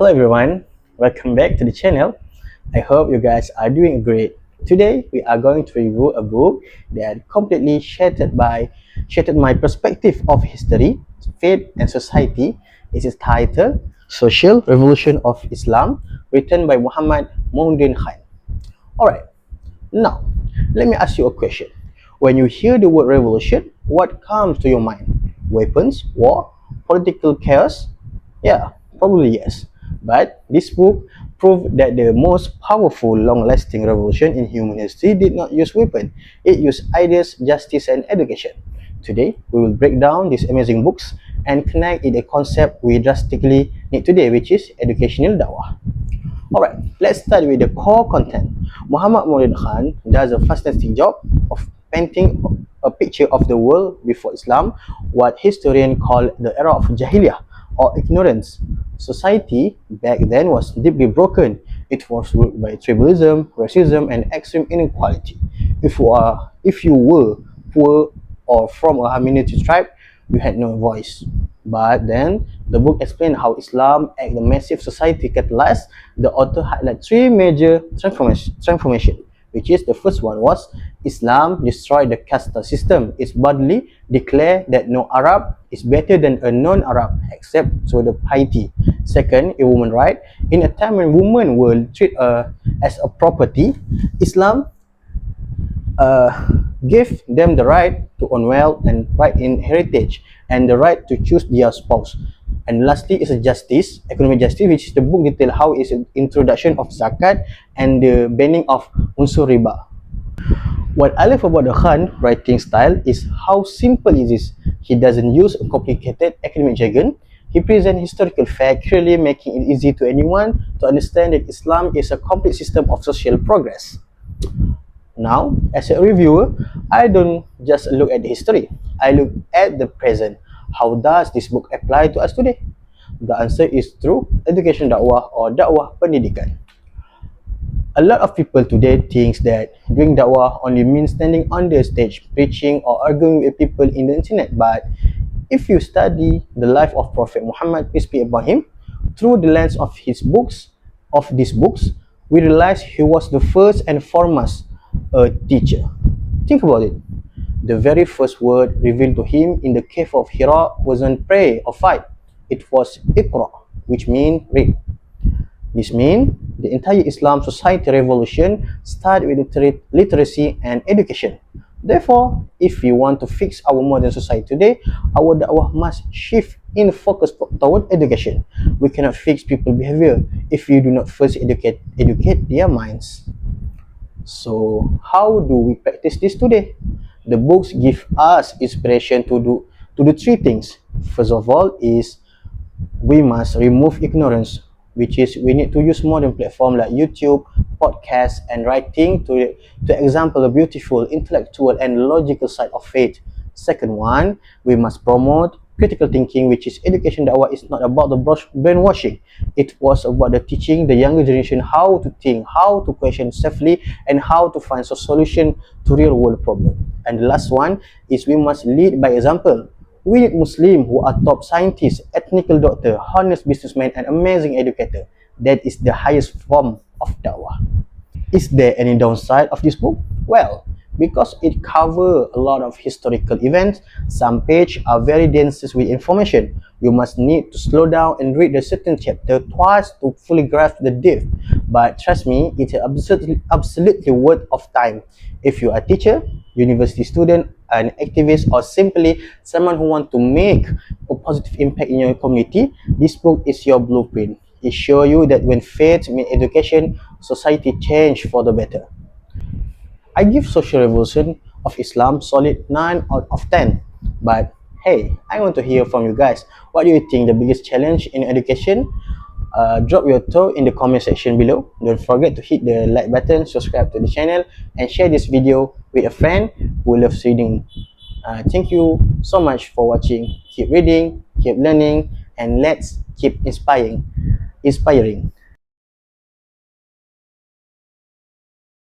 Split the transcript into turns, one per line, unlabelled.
Hello everyone, welcome back to the channel. I hope you guys are doing great. Today we are going to review a book that completely shattered my perspective of history, faith and society. It is titled Social Revolution of Islam, written by Muhammad Mohiuddin Khan. Alright, now let me ask you a question. When you hear the word revolution, what comes to your mind? Weapons, war, political chaos? Yeah, probably yes. But this book proved that the most powerful, long-lasting revolution in human history did not use weapons. It used ideas, justice, and education. Today, we will break down these amazing books and connect it a concept we drastically need today, which is educational dawah. Alright, let's start with the core content. Muhammad Mohiuddin Khan does a fascinating job of painting a picture of the world before Islam, what historians call the era of Jahiliyyah or ignorance. Society back then was deeply broken. It was ruled by tribalism, racism, and extreme inequality. If you were poor or from a minority tribe, you had no voice. But then, the book explained how Islam, as the massive society catalyzed. The author highlighted three major transformation, which is the first one was Islam destroyed the caste system. It boldly declared that no Arab is better than a non-Arab except through the piety. Second, a woman right. In a time when women were treated as a property, Islam give them the right to own wealth and right in heritage and the right to choose their spouse. And lastly is a justice, economic justice, which is the book detail how is an introduction of zakat and the banning of unsur riba. What I love about the Khan writing style is how simple it is. He doesn't use a complicated academic jargon. He presents historical facts, clearly making it easy to anyone to understand that Islam is a complete system of social progress. Now, as a reviewer, I don't just look at the history, I look at the present. How does this book apply to us today? The answer is through education dakwah or dakwah pendidikan. A lot of people today think that doing dakwah only means standing on the stage, preaching or arguing with people in the internet. But if you study the life of Prophet Muhammad, peace be upon him, through the lens of these books, we realize he was the first and foremost a teacher. Think about it. The very first word revealed to him in the cave of Hira wasn't pray or fight. It was Iqra, which means read. This means the entire Islam society revolution started with literacy and education. Therefore, if we want to fix our modern society today, our da'wah must shift in focus toward education. We cannot fix people's behavior if we do not first educate their minds. So, how do we practice this today? The books give us inspiration to do three things. First of all is we must remove ignorance, which is we need to use modern platforms like YouTube, podcasts, and writing to example the beautiful intellectual and logical side of faith. Second one, we must promote critical thinking, which is education da'wah is not about the brainwashing. It was about the teaching the younger generation how to think, how to question safely, and how to find a solution to real world problems. And the last one is we must lead by example. We need Muslims who are top scientists, ethnical doctor, honest businessmen, and amazing educator. That is the highest form of da'wah. Is there any downside of this book? Well, because it covers a lot of historical events, some pages are very dense with information. You must need to slow down and read the certain chapter twice to fully grasp the depth. But trust me, it's absolutely worth of time. If you are a teacher, university student, an activist, or simply someone who wants to make a positive impact in your community, this book is your blueprint. It shows you that when faith meets education, society change for the better. I give Social Revolution of Islam solid 9 out of 10. But hey, I want to hear from you guys. What do you think the biggest challenge in education? Drop your thought in the comment section below. Don't forget to hit the like button, subscribe to the channel, and share this video with a friend who loves reading. Thank you so much for watching. Keep reading, keep learning, and let's keep inspiring.